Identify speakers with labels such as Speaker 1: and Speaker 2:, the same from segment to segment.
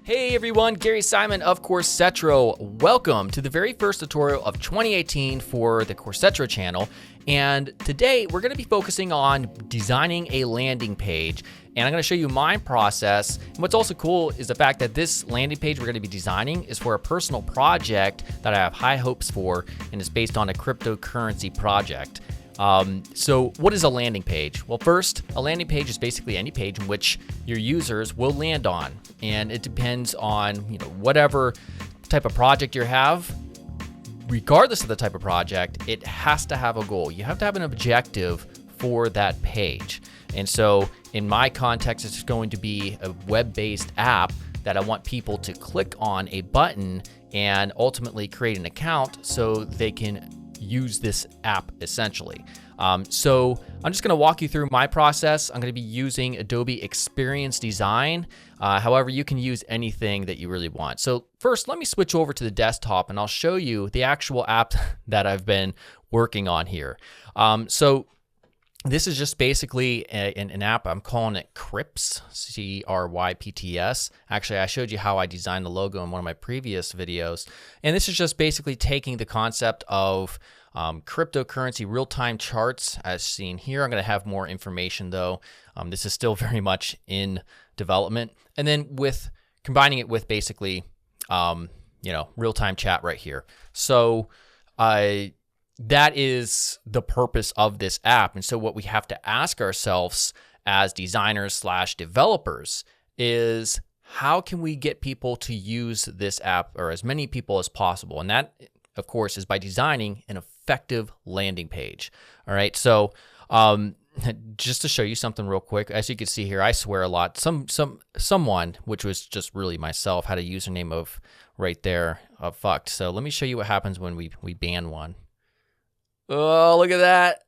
Speaker 1: Hey everyone, Gary Simon of Coursetro. Welcome to the very first tutorial of 2018 for the Coursetro channel. And today we're going to be focusing on designing a landing page. And I'm going to show you my process. And what's also cool is the fact that this landing page we're going to be designing is for a personal project that I have high hopes for, and it's based on a cryptocurrency project. So what is a landing page? Well, first, a landing page is basically any page in which your users will land on. And it depends on, whatever type of project you have. Regardless of the type of project, it has to have a goal. You have to have an objective for that page. And so in my context, it's going to be a web-based app that I want people to click on a button and ultimately create an account so they can use this app essentially. So I'm just going to walk you through my process. I'm going to be using Adobe Experience Design. However, you can use anything that you really want. So first, let me switch over to the desktop and I'll show you the actual app that I've been working on here. So this is just basically an app. I'm calling it Crypts, C-R-Y-P-T-S. Actually, I showed you how I designed the logo in one of my previous videos. And this is just basically taking the concept of cryptocurrency real-time charts as seen here. I'm going to have more information though. This is still very much in development. And then with combining it with basically, real-time chat right here. So that is the purpose of this app. And so what we have to ask ourselves as designers / developers is, how can we get people to use this app, or as many people as possible? And that, of course, is by designing an effective landing page. All right. So just to show you something real quick, as you can see here, I swear a lot. Someone, which was just really myself, had a username of right there of fucked. So let me show you what happens when we ban one. Oh, look at that.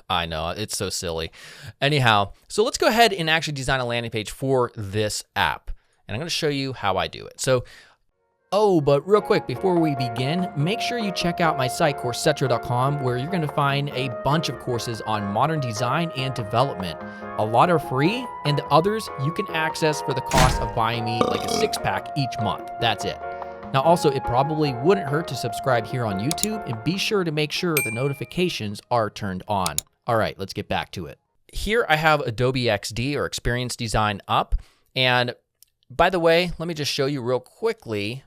Speaker 1: I know, it's so silly. Anyhow, so let's go ahead and actually design a landing page for this app. And I'm going to show you how I do it. So, but real quick, before we begin, make sure you check out my site, Coursetro.com, where you're going to find a bunch of courses on modern design and development. A lot are free, and the others you can access for the cost of buying me like a 6-pack each month. That's it. Now also, it probably wouldn't hurt to subscribe here on YouTube, and be sure to make sure the notifications are turned on. All right, let's get back to it. Here I have Adobe XD, or Experience Design, up. And by the way, let me just show you real quickly.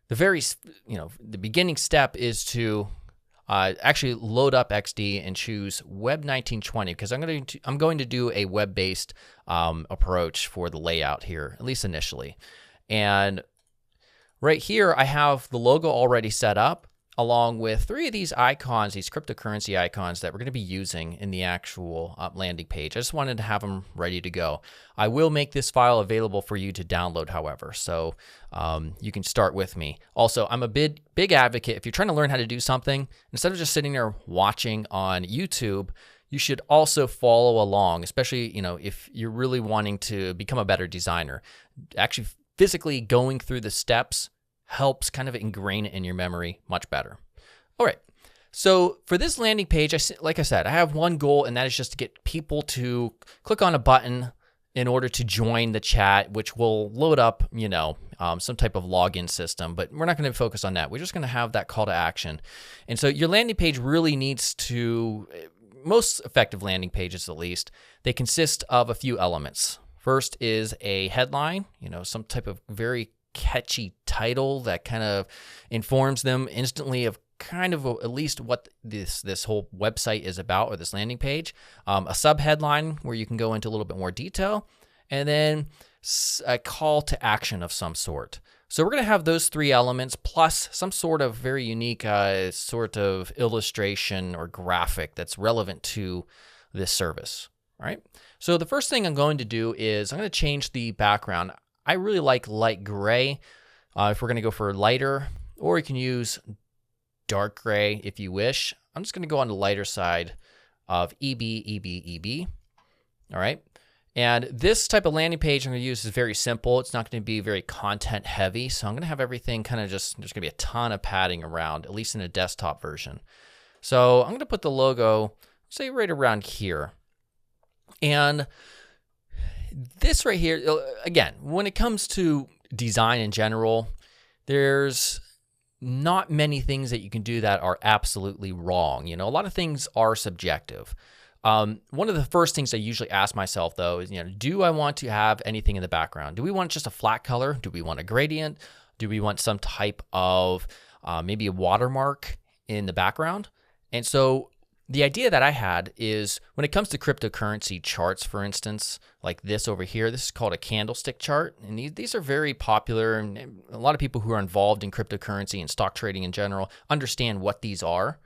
Speaker 1: The beginning step is to actually load up XD and choose Web 1920, because I'm going to do a web-based approach for the layout here, at least initially. And right here, I have the logo already set up, along with 3 of these icons, these cryptocurrency icons that we're going to be using in the actual landing page. I just wanted to have them ready to go. I will make this file available for you to download, however, so you can start with me. Also, I'm a big advocate. If you're trying to learn how to do something, instead of just sitting there watching on YouTube, you should also follow along, especially if you're really wanting to become a better designer. Actually, physically going through the steps helps kind of ingrain it in your memory much better. All right, so for this landing page, like I said, I have one goal, and that is just to get people to click on a button in order to join the chat, which will load up, some type of login system, but we're not going to focus on that. We're just going to have that call to action. And so your landing page really needs to, most effective landing pages at least, they consist of a few elements. First is a headline, some type of very catchy title that kind of informs them instantly of kind of at least what this whole website is about, or this landing page. A subheadline where you can go into a little bit more detail, and then a call to action of some sort. So we're going to have those 3 elements plus some sort of very unique sort of illustration or graphic that's relevant to this service. All right. So the first thing I'm going to do is I'm going to change the background. I really like light gray. If we're going to go for lighter, or you can use dark gray if you wish. I'm just going to go on the lighter side of EB. All right. And this type of landing page I'm going to use is very simple. It's not going to be very content heavy. So I'm going to have everything kind of there's going to be a ton of padding around, at least in a desktop version. So I'm going to put the logo, say right around here. And this right here, again, when it comes to design in general, there's not many things that you can do that are absolutely wrong. You know, a lot of things are subjective. One of the first things I usually ask myself, though, is, do I want to have anything in the background? Do we want just a flat color? Do we want a gradient? Do we want some type of maybe a watermark in the background? And so the idea that I had is when it comes to cryptocurrency charts, for instance, like this over here, this is called a candlestick chart. And these are very popular. And a lot of people who are involved in cryptocurrency and stock trading in general understand what these are.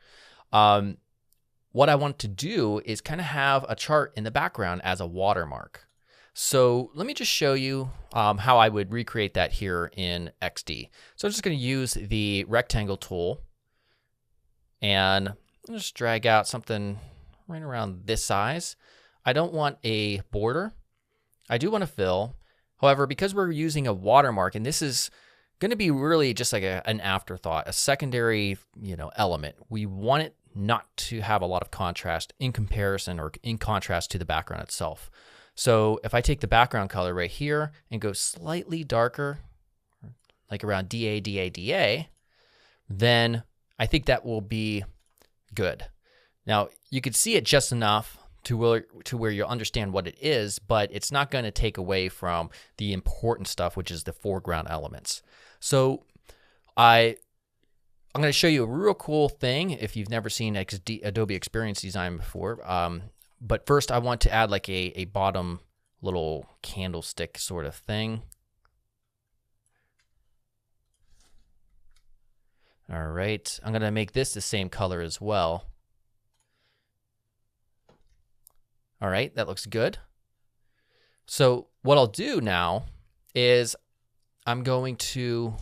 Speaker 1: What I want to do is kind of have a chart in the background as a watermark. So let me just show you how I would recreate that here in XD. So I'm just going to use the rectangle tool and just drag out something right around this size. I don't want a border. I do want to fill. However, because we're using a watermark, and this is going to be really just like an afterthought, a secondary, element. We want it not to have a lot of contrast in comparison or in contrast to the background itself. So if I take the background color right here and go slightly darker, like around DA, DA, DA, then I think that will be good. Now, you could see it just enough to where you'll understand what it is, but it's not going to take away from the important stuff, which is the foreground elements. So I'm going to show you a real cool thing if you've never seen Adobe Experience Design before. But first, I want to add like a bottom little candlestick sort of thing. All right, I'm going to make this the same color as well. All right, that looks good. So what I'll do now is I'm going to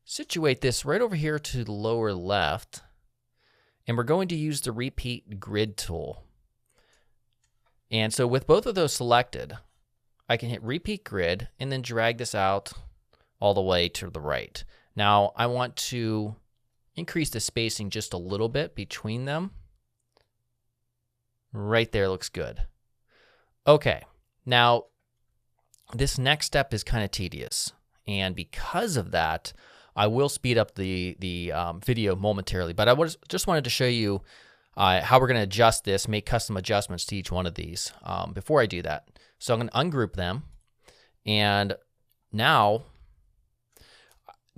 Speaker 1: situate this right over here to the lower left, and we're going to use the repeat grid tool. And so with both of those selected, I can hit repeat grid and then drag this out all the way to the right. Now I want to increase the spacing just a little bit between them. Right there looks good. Okay, now this next step is kind of tedious, and because of that, I will speed up the video momentarily, but I just wanted to show you how we're going to adjust this, make custom adjustments to each one of these before I do that. So I'm going to ungroup them, and now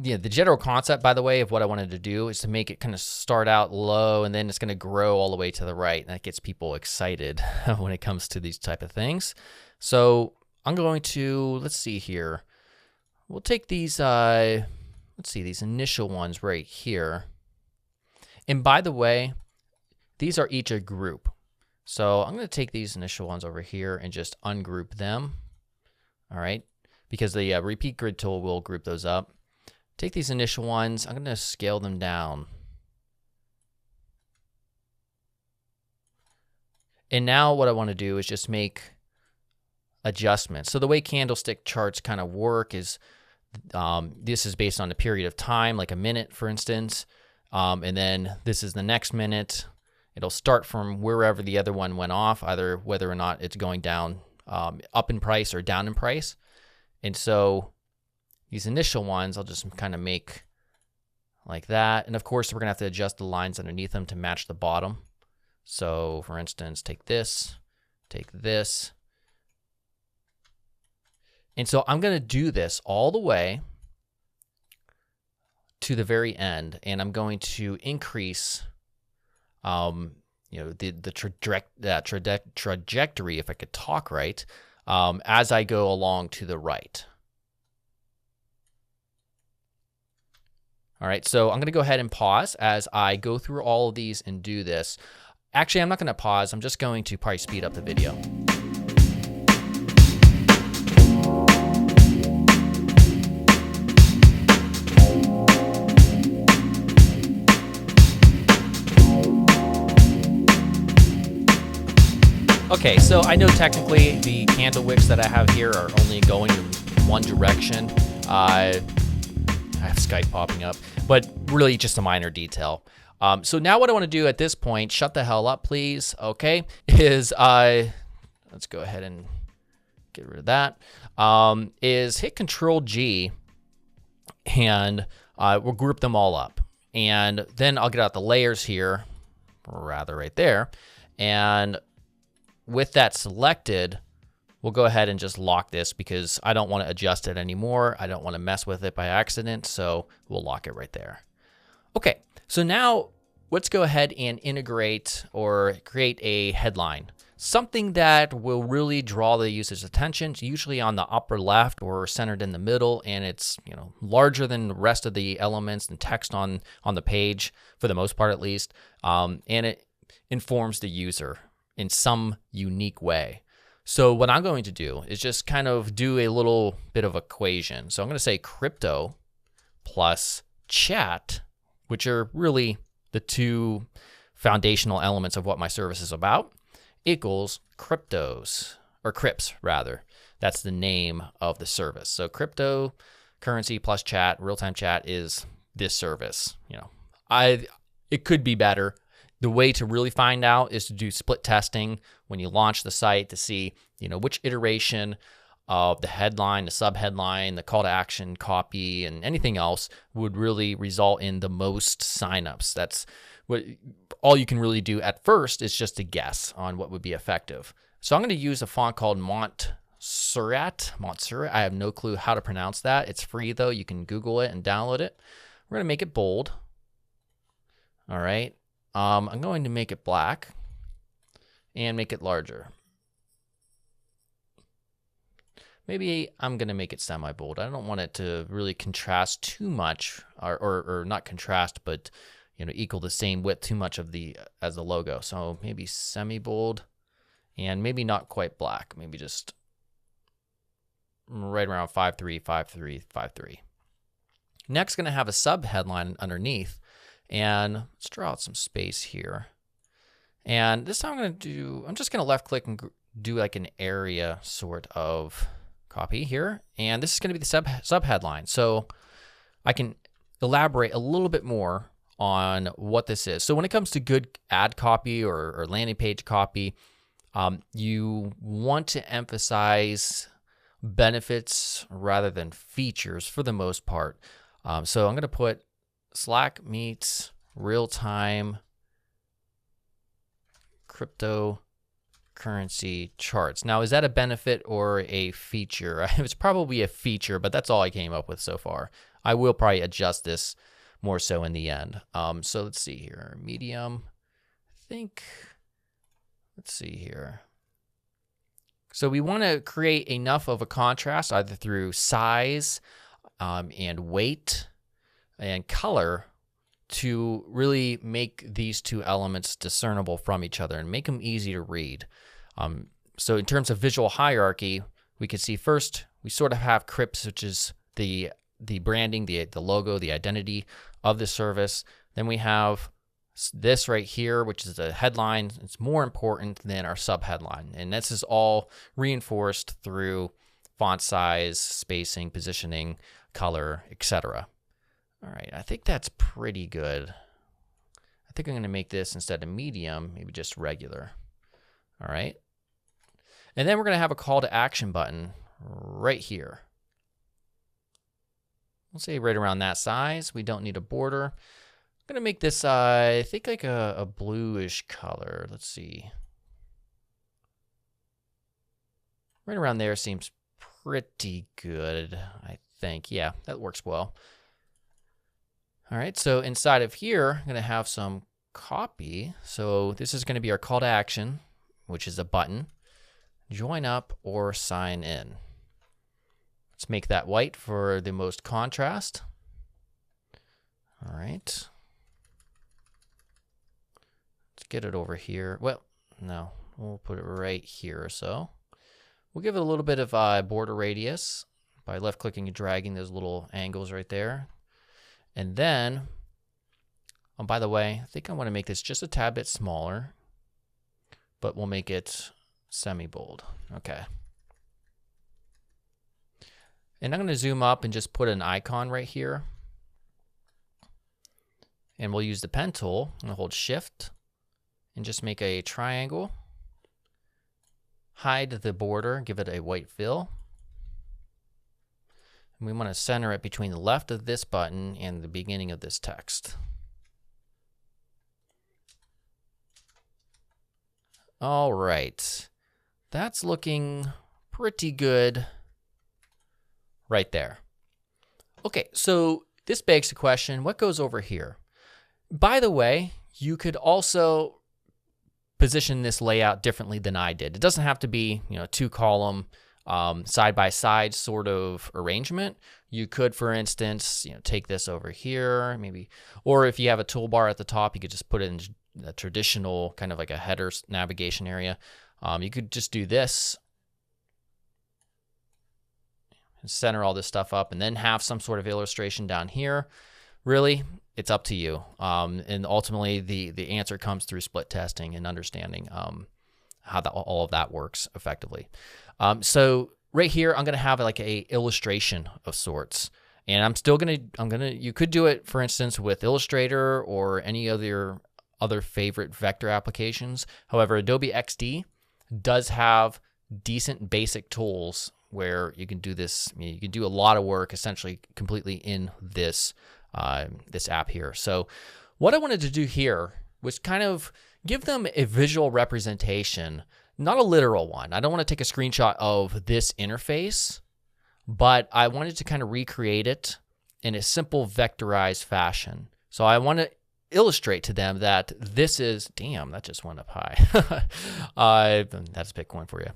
Speaker 1: the general concept, by the way, of what I wanted to do is to make it kind of start out low, and then it's going to grow all the way to the right, and that gets people excited when it comes to these type of things. So I'm going to, let's see here, we'll take these, let's see, these initial ones right here. And by the way, these are each a group. So I'm going to take these initial ones over here and just ungroup them. All right, because the repeat grid tool will group those up. Take these initial ones, I'm going to scale them down. And now what I want to do is just make adjustments. So the way candlestick charts kind of work is this is based on a period of time, like a minute, for instance. And then this is the next minute. It'll start from wherever the other one went off, either whether or not it's going down, up in price or down in price. And so these initial ones, I'll just kind of make like that. And of course, we're going to have to adjust the lines underneath them to match the bottom. So for instance, take this. And so I'm going to do this all the way to the very end, and I'm going to increase the trajectory, if I could talk right, as I go along to the right. All right, so I'm going to go ahead and pause as I go through all of these and do this. Actually, I'm not going to pause. I'm just going to probably speed up the video. Okay, so I know technically the candle wicks that I have here are only going in one direction. I have Skype popping up, but really just a minor detail. So now what I want to do at this point, shut the hell up, please, okay, is let's go ahead and get rid of that, is hit Control G, and we'll group them all up. And then I'll get out the layers here, rather right there. And with that selected, we'll go ahead and just lock this because I don't want to adjust it anymore. I don't want to mess with it by accident, so we'll lock it right there. Okay, so now let's go ahead and integrate or create a headline. Something that will really draw the user's attention. It's usually on the upper left or centered in the middle, and it's larger than the rest of the elements and text on the page, for the most part at least, and it informs the user in some unique way. So what I'm going to do is just kind of do a little bit of equation. So I'm going to say crypto plus chat, which are really the two foundational elements of what my service is about, equals cryptos, or crypts rather. That's the name of the service. So cryptocurrency plus chat, real-time chat, is this service. It could be better. The way to really find out is to do split testing when you launch the site to see, which iteration of the headline, the subheadline, the call to action copy, and anything else would really result in the most signups. That's what all you can really do at first is just to guess on what would be effective. So I'm going to use a font called Montserrat. I have no clue how to pronounce that. It's free though. You can Google it and download it. We're going to make it bold. All right. I'm going to make it black and make it larger. Maybe I'm going to make it semi-bold. I don't want it to really contrast too much, or not contrast, but equal the same width too much as the logo. So maybe semi-bold, and maybe not quite black. Maybe just right around 5.3, 5.3, 5.3. Next, going to have a sub headline underneath. And let's draw out some space here. And this time I'm just going to left click and do like an area sort of copy here. And this is going to be the sub headline. So I can elaborate a little bit more on what this is. So when it comes to good ad copy or landing page copy, you want to emphasize benefits rather than features for the most part. So I'm going to put Slack meets real-time cryptocurrency charts. Now, is that a benefit or a feature? It's probably a feature, but that's all I came up with so far. I will probably adjust this more so in the end. So let's see here. Medium, let's see here. So we want to create enough of a contrast either through size and weight and color to really make these two elements discernible from each other and make them easy to read. So in terms of visual hierarchy, we can see first we sort of have crypts, which is the branding, the logo, the identity of the service. Then we have this right here, which is the headline. It's more important than our subheadline, and this is all reinforced through font size, spacing, positioning, color, etc. All right, I think that's pretty good. I think I'm going to make this, instead of medium, maybe just regular. All right. And then we're going to have a call to action button right here. We'll say right around that size. We don't need a border. I'm going to make this, I think, like a bluish color. Let's see. Right around there seems pretty good, I think. Yeah, that works well. All right, so inside of here, I'm going to have some copy. So this is going to be our call to action, which is a button. Join up or sign in. Let's make that white for the most contrast. All right. Let's get it over here. Well, no, we'll put it right here or so. We'll give it a little bit of border radius by left-clicking and dragging those little angles right there. And then, oh, by the way, I think I want to make this just a tad bit smaller, but we'll make it semi-bold. Okay. And I'm going to zoom up and just put an icon right here. And we'll use the pen tool. I'm going to hold Shift and just make a triangle. hide the border, give it a white fill. And we want to center it between the left of this button and the beginning of this text. All right, that's looking pretty good right there. Okay, so this begs the question, what goes over here? By the way, you could also position this layout differently than I did. It doesn't have to be, two column side by side sort of arrangement. You could, for instance, take this over here, maybe, or if you have a toolbar at the top, you could just put it in a traditional kind of like a header navigation area. You could just do this and center all this stuff up and then have some sort of illustration down here. Really, it's up to you. And ultimately, the answer comes through split testing and understanding how all of that works effectively. So right here, I'm going to have like a illustration of sorts. And you could do it, for instance, with Illustrator or any other favorite vector applications. However, Adobe XD does have decent basic tools where you can do this. You can do a lot of work essentially completely in this app here. So what I wanted to do here was kind of give them a visual representation, not a literal one. I don't want to take a screenshot of this interface, but I wanted to kind of recreate it in a simple vectorized fashion. So I want to illustrate to them that this is, damn, that just went up high. That's Bitcoin for you.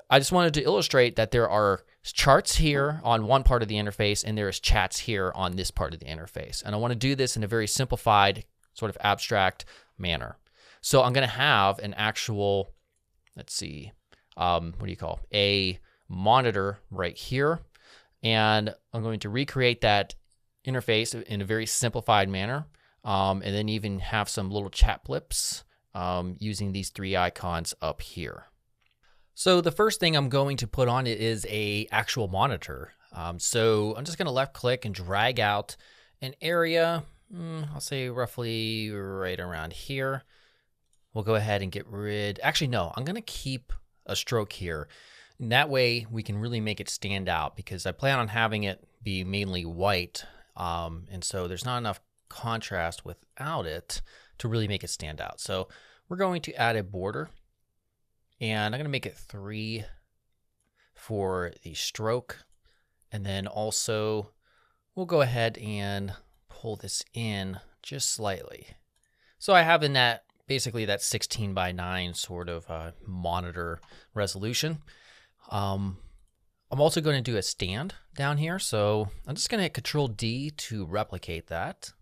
Speaker 1: I just wanted to illustrate that there are charts here on one part of the interface and there's chats here on this part of the interface. And I want to do this in a very simplified, sort of abstract manner. So I'm going to have an actual, let's see, a monitor right here. And I'm going to recreate that interface in a very simplified manner. And then even have some little chat blips using these three icons up here. So the first thing I'm going to put on it is a actual monitor. So I'm just going to left click and drag out an area, I'll say roughly right around here. We'll go ahead and get rid, actually no, I'm going to keep a stroke here. And that way we can really make it stand out because I plan on having it be mainly white. And so there's not enough contrast without it to really make it stand out. So we're going to add a border. And I'm going to make it 3 for the stroke. And then also we'll go ahead and pull this in just slightly. So I have in that basically that 16:9 sort of monitor resolution. I'm also going to do a stand down here. So I'm just going to hit Control D to replicate that.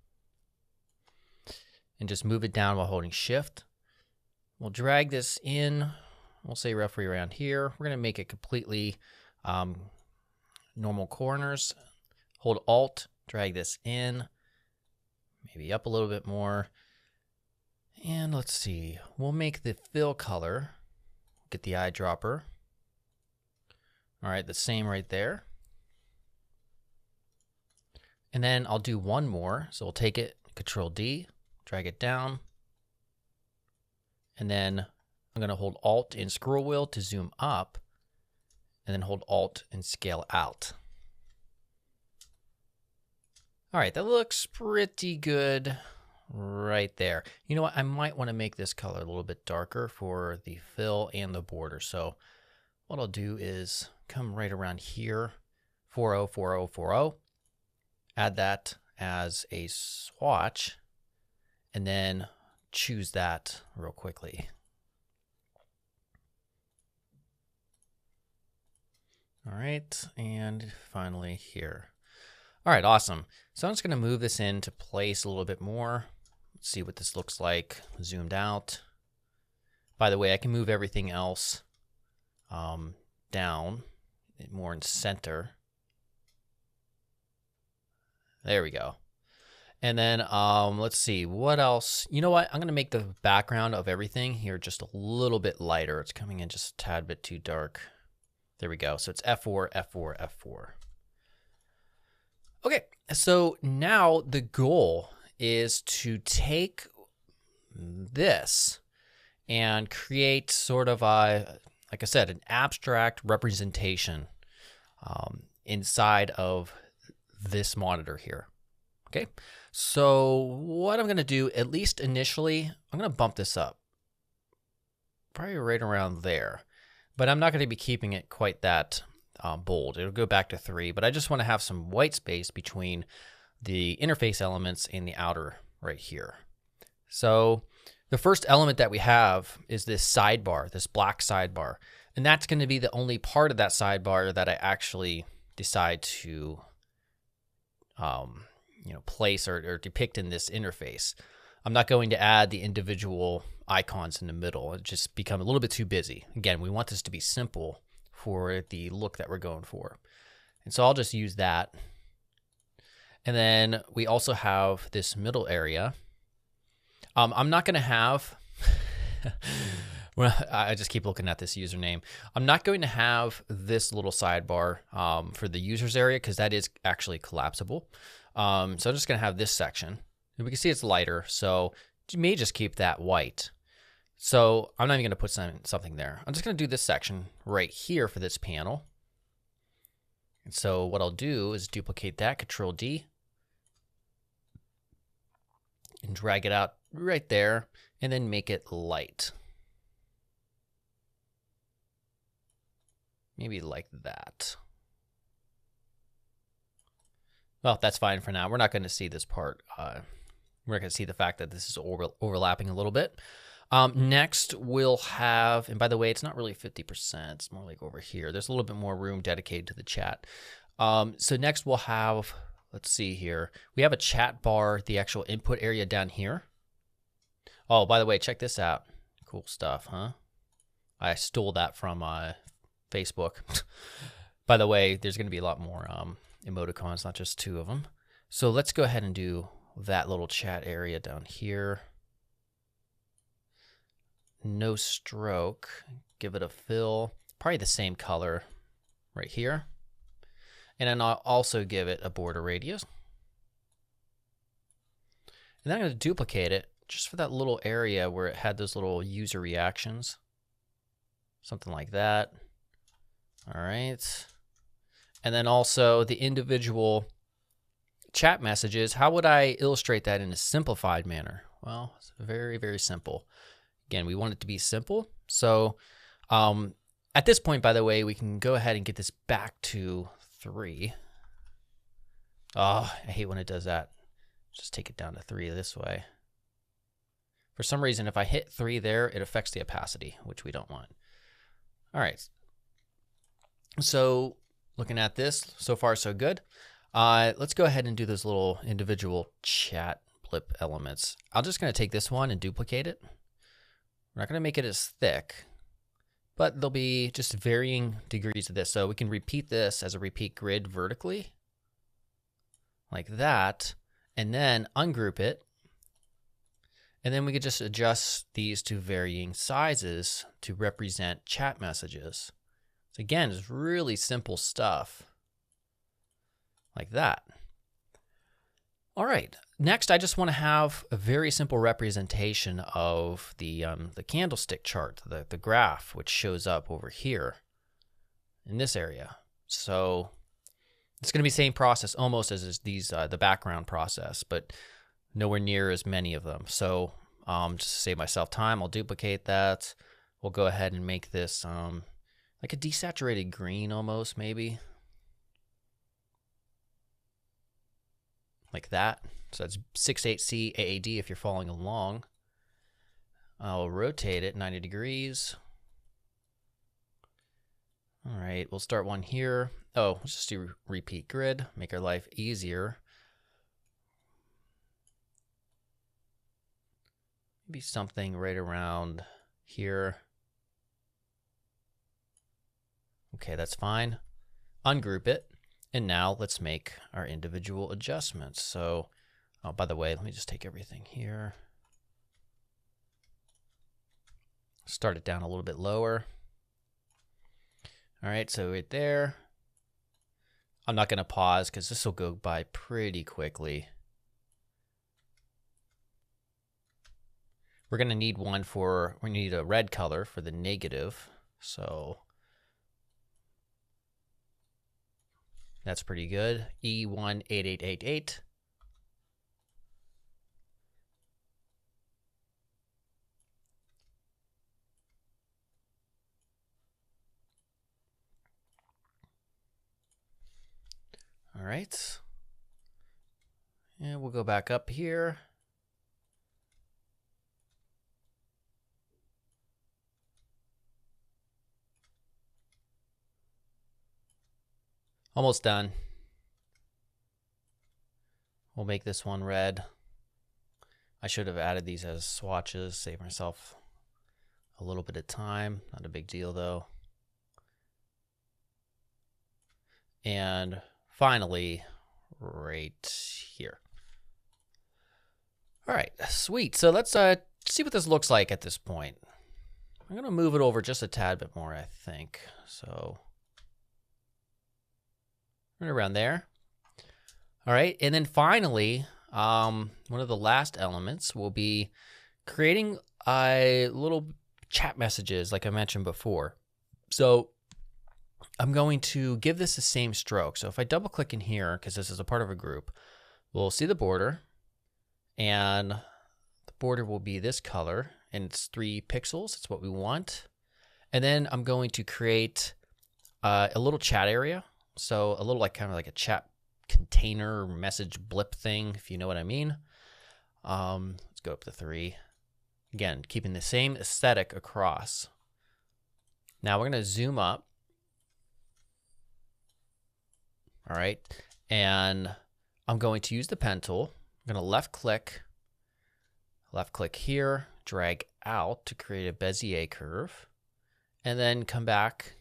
Speaker 1: And just move it down while holding Shift. We'll drag this in. We'll say roughly around here. We're going to make it completely normal corners. Hold Alt, drag this in, maybe up a little bit more. And let's see, we'll make the fill color, get the eyedropper. All right, the same right there. And then I'll do one more. So we'll take it, Control D, drag it down. And then I'm going to hold Alt and scroll wheel to zoom up, and then hold Alt and scale out. All right, that looks pretty good right there. You know what? I might want to make this color a little bit darker for the fill and the border. So what I'll do is come right around here, 404040, add that as a swatch, and then choose that real quickly. All right, and finally here. All right, awesome. So I'm just going to move this into place a little bit more. Let's see what this looks like zoomed out. By the way, I can move everything else down more in center. There we go. And then let's see what else. You know what? I'm going to make the background of everything here just a little bit lighter. It's coming in just a tad bit too dark. There we go. So it's F4, F4, F4. Okay, so now the goal is to take this and create sort of a, like I said, an abstract representation inside of this monitor here. Okay, so what I'm going to do, at least initially, I'm going to bump this up. Probably right around there. But I'm not going to be keeping it quite that bold. It'll go back to 3, but I just want to have some white space between the interface elements and the outer right here. So the first element that we have is this sidebar, this black sidebar. And that's going to be the only part of that sidebar that I actually decide to place or depict in this interface. I'm not going to add the individual icons in the middle. It just become a little bit too busy. Again, we want this to be simple for the look that we're going for. And so I'll just use that. And then we also have this middle area. I'm not going to have, well, I just keep looking at this username. I'm not going to have this little sidebar for the users area because that is actually collapsible. So I'm just going to have this section. And we can see it's lighter, so you may just keep that white. So I'm not even going to put something there. I'm just going to do this section right here for this panel. And so what I'll do is duplicate that, Control D, and drag it out right there, and then make it light. Maybe like that. Well, that's fine for now. We're not going to see this part. We're not going to see the fact that this is overlapping a little bit. Next, we'll have, and by the way, it's not really 50%. It's more like over here. There's a little bit more room dedicated to the chat. So next we'll have, let's see here. We have a chat bar, the actual input area down here. Oh, by the way, check this out. Cool stuff, huh? I stole that from Facebook. By the way, there's going to be a lot more emoticons, not just 2 of them. So let's go ahead and do that little chat area down here. No stroke. Give it a fill. Probably the same color right here. And then I'll also give it a border radius. And then I'm going to duplicate it just for that little area where it had those little user reactions. Something like that. All right. And then also the individual chat messages. How would I illustrate that in a simplified manner? Well, it's very, very simple. Again, we want it to be simple. So at this point, by the way, we can go ahead and get this back to 3. Oh, I hate when it does that. Just take it down to 3 this way. For some reason, if I hit 3 there, it affects the opacity, which we don't want. All right. So looking at this, so far so good. Let's go ahead and do those little individual chat blip elements. I'm just going to take this one and duplicate it. We're not going to make it as thick, but there'll be just varying degrees of this. So we can repeat this as a repeat grid vertically, like that, and then ungroup it. And then we could just adjust these to varying sizes to represent chat messages. So again, it's really simple stuff like that. All right, next I just want to have a very simple representation of the candlestick chart, the graph, which shows up over here in this area. So it's going to be the same process almost as these the background process, but nowhere near as many of them. So just to save myself time, I'll duplicate that. We'll go ahead and make this like a desaturated green almost, maybe. Like that. So that's 68C AAD if you're following along. I'll rotate it 90 degrees. All right, we'll start one here. Oh, let's just do repeat grid, make our life easier. Maybe something right around here. Okay, that's fine. Ungroup it. And now let's make our individual adjustments. So, oh, by the way, let me just take everything here. Start it down a little bit lower. All right, so right there. I'm not going to pause because this will go by pretty quickly. We're going to need one for, we need a red color for the negative. So that's pretty good. E18888. All right. And we'll go back up here. Almost done. We'll make this one red. I should have added these as swatches, save myself a little bit of time. Not a big deal though. And finally, right here. All right, sweet. So let's see what this looks like at this point. I'm gonna move it over just a tad bit more, I think. So right around there. All right, and then finally, one of the last elements will be creating little chat messages like I mentioned before. So I'm going to give this the same stroke. So if I double click in here, because this is a part of a group, we'll see the border, and the border will be this color, and it's 3 pixels. It's what we want. And then I'm going to create a little chat area. So a little kind of like a chat container message blip thing, if you know what I mean. Let's go up to 3. Again, keeping the same aesthetic across. Now we're going to zoom up. All right. And I'm going to use the pen tool. I'm going to left click here, drag out to create a Bezier curve, and then come back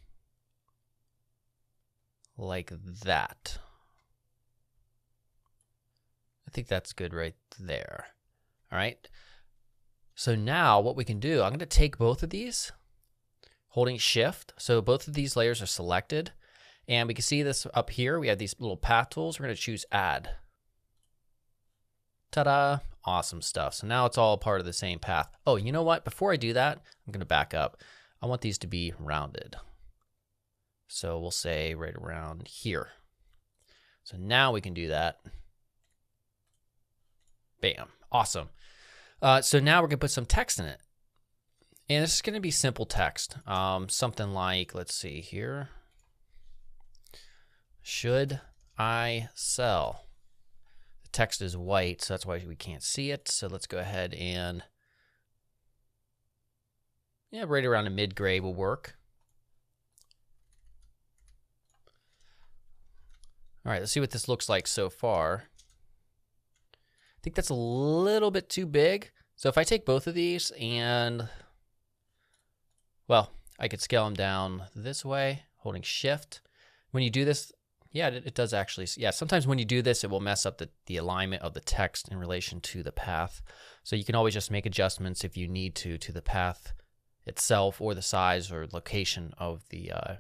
Speaker 1: like that. I think that's good right there. All right. So now what we can do, I'm going to take both of these, holding shift. So both of these layers are selected, and we can see this up here. We have these little path tools. We're going to choose add. Ta-da. Awesome stuff. So now it's all part of the same path. Oh, you know what? Before I do that, I'm going to back up. I want these to be rounded. So we'll say right around here. So now we can do that. Bam. Awesome. So now we're going to put some text in it. And this is going to be simple text. Something like, let's see here. Should I sell? The text is white, so that's why we can't see it. So let's go ahead and, yeah, right around a mid-gray will work. All right, let's see what this looks like so far. I think that's a little bit too big. So if I take both of these and, well, I could scale them down this way, holding shift. When you do this, yeah, it does actually. Yeah, sometimes when you do this, it will mess up the alignment of the text in relation to the path. So you can always just make adjustments if you need to the path itself or the size or location of the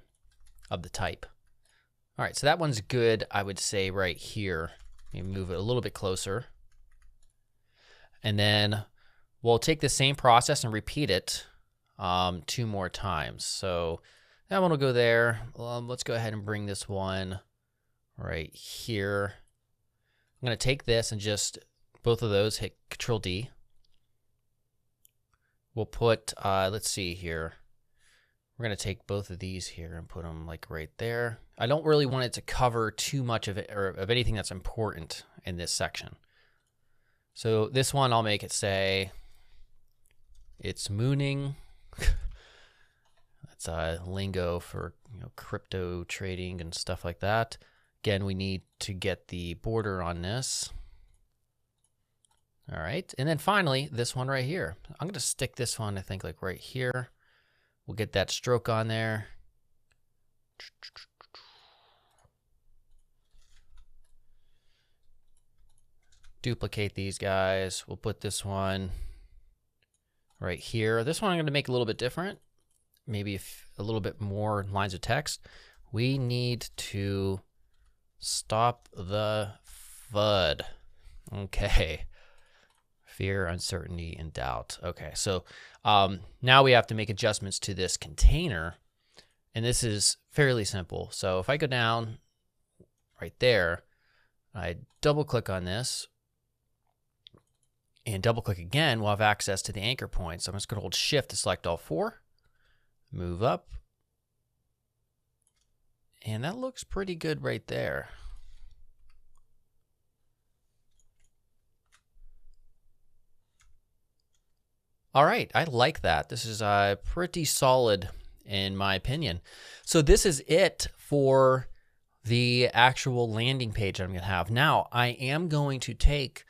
Speaker 1: type. All right, so that one's good, I would say right here. Maybe move it a little bit closer. And then we'll take the same process and repeat it 2 more times. So that one will go there. Let's go ahead and bring this one right here. I'm going to take this and just both of those, hit Control D. We'll put, let's see here. We're going to take both of these here and put them like right there. I don't really want it to cover too much of it or of anything that's important in this section. So this one, I'll make it say, it's mooning. That's lingo for crypto trading and stuff like that. Again, we need to get the border on this. All right, and then finally, this one right here. I'm going to stick this one, I think, like right here. We'll get that stroke on there. Duplicate these guys. We'll put this one right here. This one I'm going to make a little bit different. Maybe a little bit more lines of text. We need to stop the FUD. Okay. Fear, uncertainty, and doubt. Okay, so now we have to make adjustments to this container And this is fairly simple. So if I go down right there, I double click on this and double click again, we'll have access to the anchor point. So I'm just going to hold shift to select all four, move up. And that looks pretty good right there. All right, I like that. This is pretty solid in my opinion. So this is it for the actual landing page I'm going to have. Now, I am going to take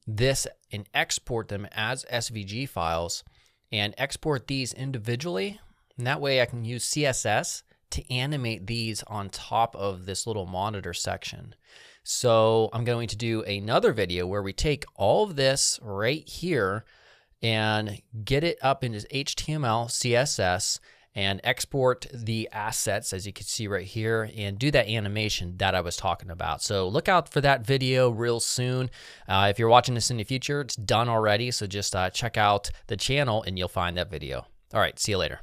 Speaker 1: this and export them as SVG files and export these individually. And that way I can use CSS to animate these on top of this little monitor section. So I'm going to do another video where we take all of this right here and get it up into HTML, CSS, and export the assets, as you can see right here, and do that animation that I was talking about. So look out for that video real soon. If you're watching this in the future, it's done already, so just check out the channel and you'll find that video. All right, see you later.